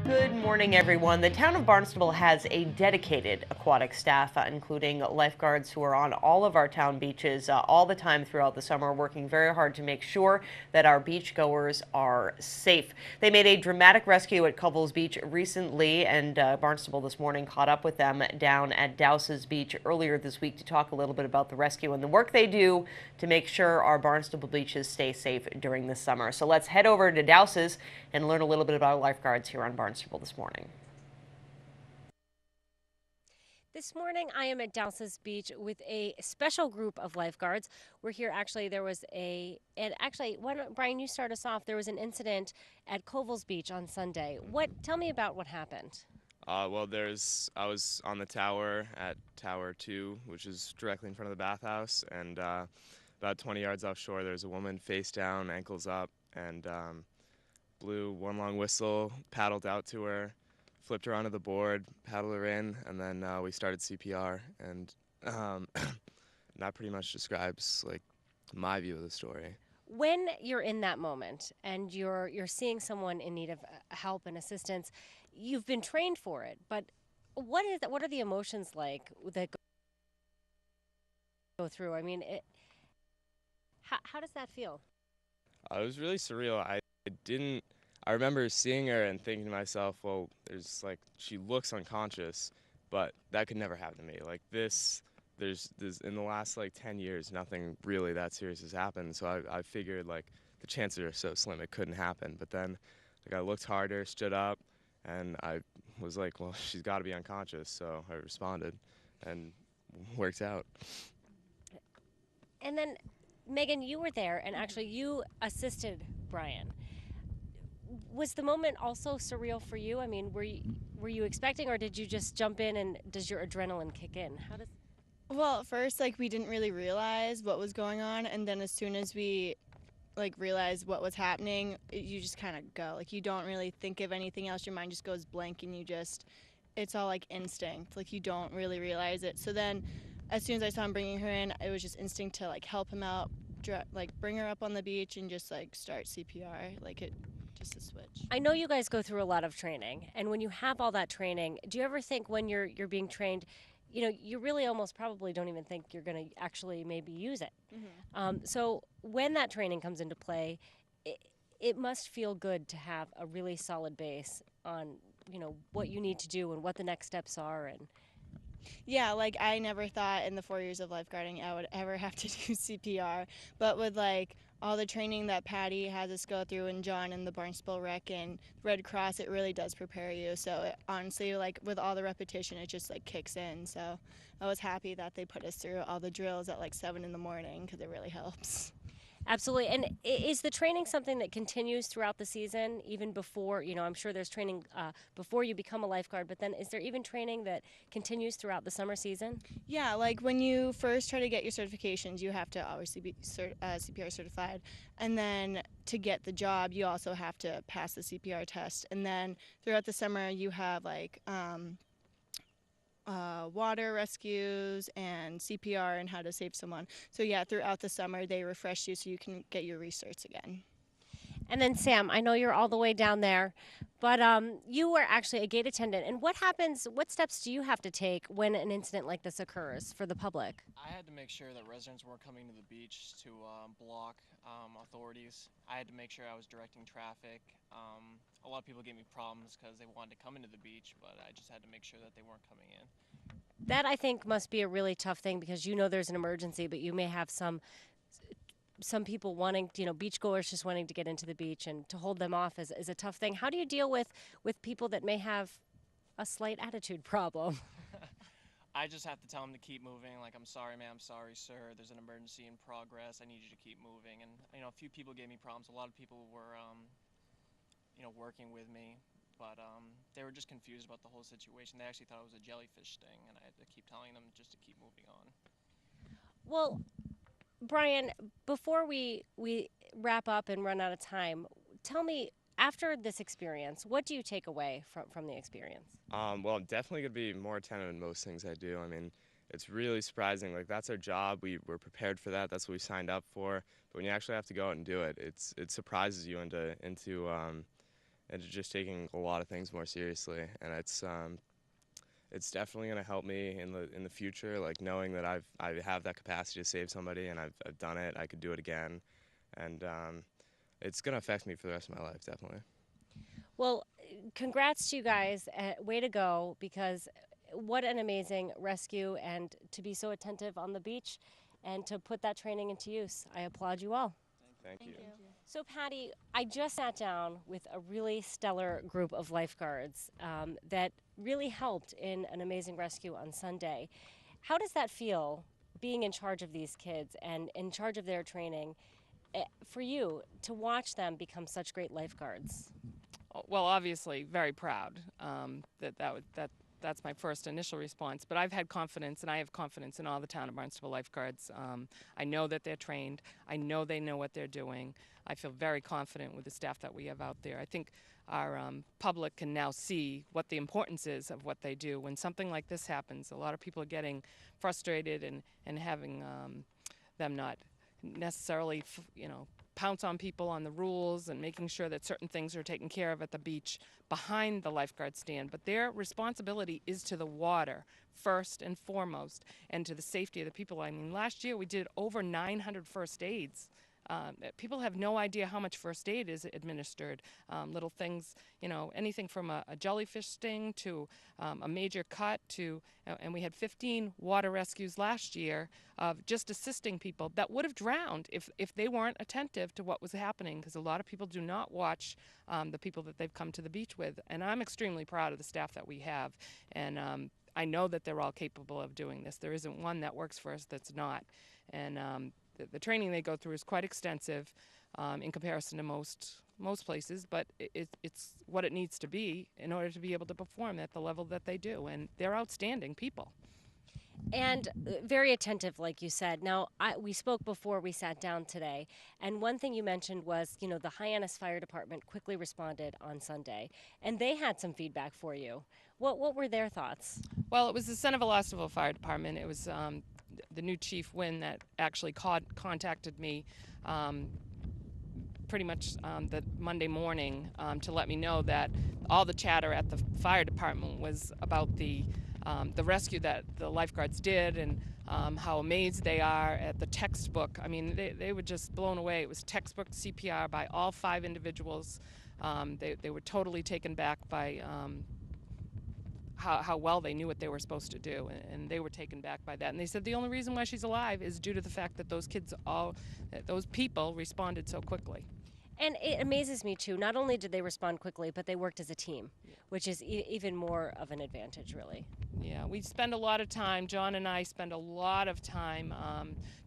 Good morning, everyone. The town of Barnstable has a dedicated aquatic staff, including lifeguards who are on all of our town beaches all the time throughout the summer, working very hard to make sure that our beachgoers are safe. They made a dramatic rescue at Covell's Beach recently, and Barnstable This Morning caught up with them down at Dowse's Beach earlier this week to talk a little bit about the rescue and the work they do to make sure our Barnstable beaches stay safe during the summer. So let's head over to Dowse's and learn a little bit about lifeguards here on Barnstable This Morning. This morning, I am at Dowse's Beach with a special group of lifeguards. We're here, actually, Brian, you start us off. There was an incident at Covell's Beach on Sunday. Tell me about what happened. I was on the tower at Tower 2, which is directly in front of the bathhouse, and about 20 yards offshore, there's a woman face down, ankles up, and blew one long whistle, paddled out to her, flipped her onto the board, paddled her in, and then we started CPR, and that pretty much describes like my view of the story. When you're in that moment and you're seeing someone in need of help and assistance, you've been trained for it, but what are the emotions like that go through? I mean, how does that feel? It was really surreal. I remember seeing her and thinking to myself, well, she looks unconscious, but that could never happen to me. Like there's in the last 10 years, nothing really that serious has happened. So I figured the chances are so slim it couldn't happen. But then I looked harder, stood up, and I was like, well, she's got to be unconscious. So I responded, and worked out. And then, Megan, you were there, and actually you assisted Brian. Was the moment also surreal for you? I mean, were you expecting, or did you just jump in, and does your adrenaline kick in? Well, at first, we didn't really realize what was going on, and then as soon as we realized what was happening, you just kind of go. You don't really think of anything else. Your mind just goes blank, and it's all instinct. You don't really realize it. So then, as soon as I saw him bringing her in, it was just instinct to help him out, bring her up on the beach, and just start CPR. Just a switch. I know you guys go through a lot of training, and when you have all that training, do you ever think when you're being trained, you really almost probably don't even think you're going to actually maybe use it. Mm-hmm. So when that training comes into play, it must feel good to have a really solid base on what you need to do and what the next steps are. And yeah, I never thought in the 4 years of lifeguarding I would ever have to do CPR, but with all the training that Patty has us go through, and John and the Barnstable Rec and Red Cross, it really does prepare you. So honestly, with all the repetition, it just kicks in. So I was happy that they put us through all the drills at 7 in the morning, because it really helps. Absolutely. And is the training something that continues throughout the season, even before, I'm sure there's training before you become a lifeguard, but then is there even training that continues throughout the summer season? Yeah, when you first try to get your certifications, you have to obviously be CPR certified. And then to get the job, you also have to pass the CPR test. And then throughout the summer, you have water rescues and CPR and how to save someone. So yeah, throughout the summer they refresh you so you can get your recerts again. And then Sam, I know you're all the way down there, but you were actually a gate attendant. And what steps do you have to take when an incident like this occurs for the public? I had to make sure that residents weren't coming to the beach to block authorities. I had to make sure I was directing traffic. A lot of people gave me problems because they wanted to come into the beach, but I just had to make sure that they weren't coming in. That, I think, must be a really tough thing, because there's an emergency, but you may have some people wanting, beachgoers just wanting to get into the beach, and to hold them off is a tough thing. How do you deal with people that may have a slight attitude problem? I just have to tell them to keep moving. I'm sorry, ma'am, sorry, sir, there's an emergency in progress, I need you to keep moving. And, a few people gave me problems. A lot of people were, working with me, but they were just confused about the whole situation. They actually thought it was a jellyfish sting, and I had to keep telling them just to keep moving on. Well, Brian, before we wrap up and run out of time, tell me, after this experience, what do you take away from the experience? Well, I'm definitely going to be more attentive in most things I do. I mean, it's really surprising. That's our job. We're prepared for that. That's what we signed up for. But when you actually have to go out and do it, it surprises you into and just taking a lot of things more seriously. And it's definitely going to help me in the future, like knowing that I have that capacity to save somebody, and I've done it. I could do it again, and it's going to affect me for the rest of my life, definitely. Well, congrats to you guys. Way to go, because what an amazing rescue, and to be so attentive on the beach and to put that training into use. I applaud you all. Thank you. So, Patty, I just sat down with a really stellar group of lifeguards that really helped in an amazing rescue on Sunday. How does that feel, being in charge of these kids and in charge of their training, for you to watch them become such great lifeguards? Well, obviously, very proud. That's my first initial response. But I've had confidence, and I have confidence in all the Town of Barnstable lifeguards. I know that they're trained. I know they know what they're doing. I feel very confident with the staff that we have out there. I think our public can now see what the importance is of what they do. When something like this happens, a lot of people are getting frustrated and having them not necessarily, pounce on people on the rules and making sure that certain things are taken care of at the beach behind the lifeguard stand. But their responsibility is to the water first and foremost, and to the safety of the people. I mean, last year we did over 900 first aids. People have no idea how much first aid is administered. Little things, anything from a jellyfish sting to a major cut to, and we had 15 water rescues last year of just assisting people that would have drowned if they weren't attentive to what was happening, because a lot of people do not watch the people that they've come to the beach with. And I'm extremely proud of the staff that we have. And I know that they're all capable of doing this. There isn't one that works for us that's not. And the training they go through is quite extensive in comparison to most places, but it's what it needs to be in order to be able to perform at the level that they do. And they're outstanding people. And very attentive, like you said. Now, we spoke before we sat down today, and one thing you mentioned was, the Hyannis Fire Department quickly responded on Sunday, and they had some feedback for you. What were their thoughts? Well, it was the Centerville Fire Department. It was the new Chief Wynn that actually contacted me pretty much the Monday morning to let me know that all the chatter at the fire department was about the rescue that the lifeguards did, and how amazed they are at the textbook. I mean, they were just blown away. It was textbook CPR by all 5 individuals. They were totally taken back by how well they knew what they were supposed to do, and they were taken back by that. And they said the only reason why she's alive is due to the fact that those people responded so quickly. And it amazes me, too. Not only did they respond quickly, but they worked as a team, which is even more of an advantage, really. Yeah, we spend a lot of time, John and I spend a lot of time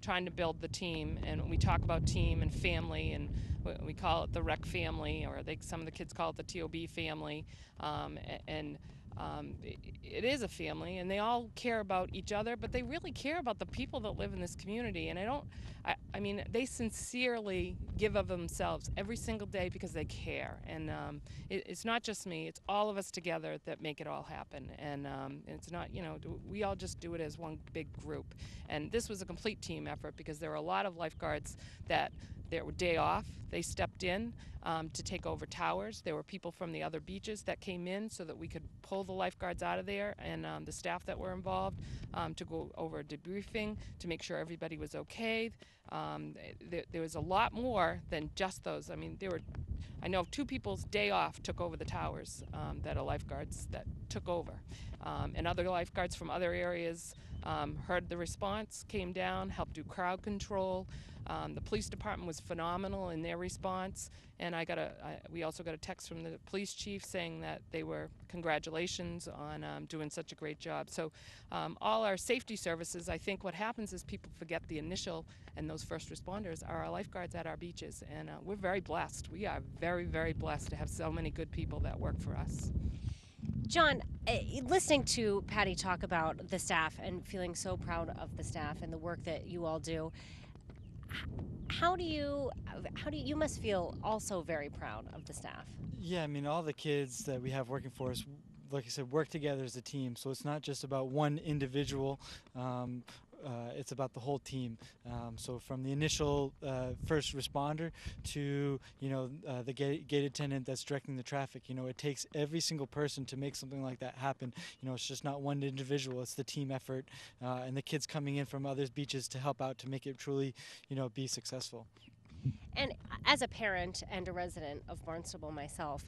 trying to build the team. And we talk about team and family, and we call it the rec family, or some of the kids call it the TOB family. It is a family, and they all care about each other, but they really care about the people that live in this community. And I mean, they sincerely give of themselves every single day because they care. And it's not just me, it's all of us together that make it all happen. And it's not, we all just do it as one big group. And this was a complete team effort, because there were a lot of lifeguards that their day off, they stepped in to take over towers. There were people from the other beaches that came in so that we could pull the lifeguards out of there, and the staff that were involved to go over debriefing to make sure everybody was okay. There was a lot more than just those. I mean, I know 2 people's day off took over the towers that are lifeguards that took over. And other lifeguards from other areas heard the response, came down, helped do crowd control. The police department was phenomenal in their response, and we also got a text from the police chief saying that they were congratulations on doing such a great job. So all our safety services, I think what happens is people forget the initial, and those first responders are our lifeguards at our beaches, and we're very blessed. We are very, very blessed to have so many good people that work for us. John, listening to Patty talk about the staff and feeling so proud of the staff and the work that you all do, how do you must feel also very proud of the staff? Yeah, I mean, all the kids that we have working for us, like I said, work together as a team. So it's not just about one individual it's about the whole team. So from the initial first responder to the gate attendant that's directing the traffic, it takes every single person to make something like that happen. It's just not one individual; it's the team effort, and the kids coming in from other beaches to help out to make it truly, be successful. And as a parent and a resident of Barnstable myself,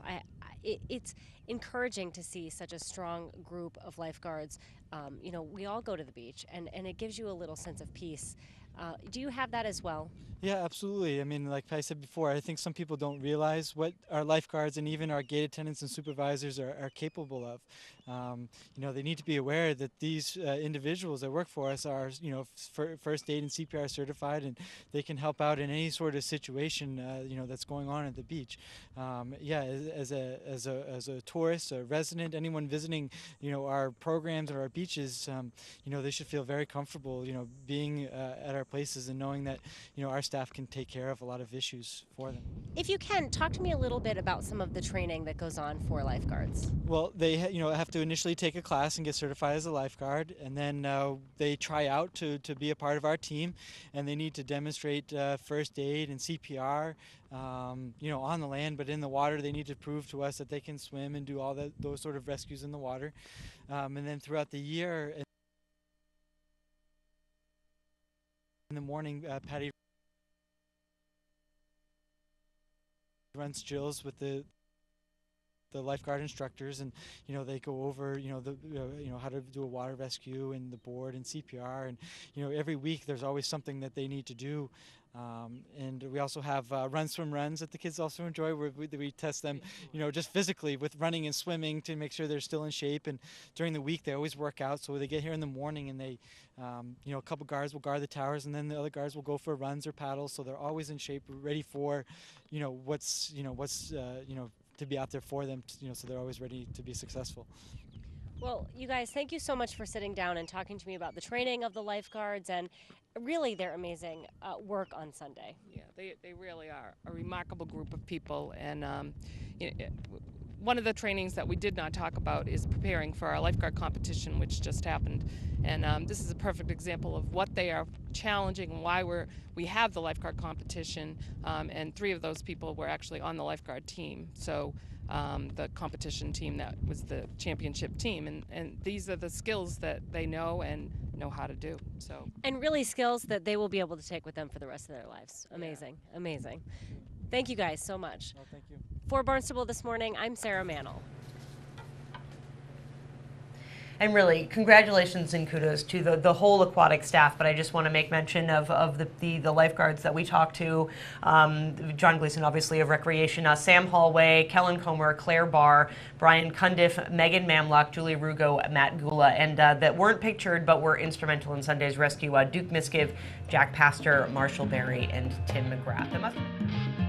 it's encouraging to see such a strong group of lifeguards. We all go to the beach, and it gives you a little sense of peace. Do you have that as well? Yeah, absolutely. I mean, like I said before, I think some people don't realize what our lifeguards and even our gate attendants and supervisors are capable of. They need to be aware that these individuals that work for us are, first aid and CPR certified, and they can help out in any sort of situation, that's going on at the beach. As a tourist, a resident, anyone visiting, our programs or our beaches, they should feel very comfortable, being at our places and knowing that, our staff can take care of a lot of issues for them. If you can, talk to me a little bit about some of the training that goes on for lifeguards. Well, they have to initially take a class and get certified as a lifeguard, and then they try out to be a part of our team, and they need to demonstrate first aid and CPR, on the land, but in the water they need to prove to us that they can swim and do all those sort of rescues in the water. And then throughout the year, in the morning, Patty runs drills with the lifeguard instructors, and they go over how to do a water rescue and the board and CPR, and every week there's always something that they need to do. And we also have run swim runs that the kids also enjoy, where we test them just physically with running and swimming to make sure they're still in shape. And during the week they always work out, so they get here in the morning and they a couple guards will guard the towers, and then the other guards will go for runs or paddles, so they're always in shape, ready for what's to be out there for them, so they're always ready to be successful. Well, you guys, thank you so much for sitting down and talking to me about the training of the lifeguards and really their amazing work on Sunday. Yeah, they really are a remarkable group of people, and one of the trainings that we did not talk about is preparing for our lifeguard competition, which just happened. And this is a perfect example of what they are challenging and why we have the lifeguard competition. And 3 of those people were actually on the lifeguard team. So the competition team that was the championship team. And these are the skills that they know and know how to do. So. And really skills that they will be able to take with them for the rest of their lives. Amazing, amazing. Thank you guys so much. Well, thank you. For Barnstable This Morning, I'm Sarah Mannel. And really, congratulations and kudos to the whole aquatic staff. But I just want to make mention of the lifeguards that we talked to. John Gleason, obviously, of Recreation, Sam Hallway, Kellen Comer, Claire Barr, Brian Cundiff, Megan Mamlock, Julie Rugo, Matt Gula, and that weren't pictured but were instrumental in Sunday's rescue, Duke Miskiv, Jack Pastor, Marshall Berry, and Tim McGrath.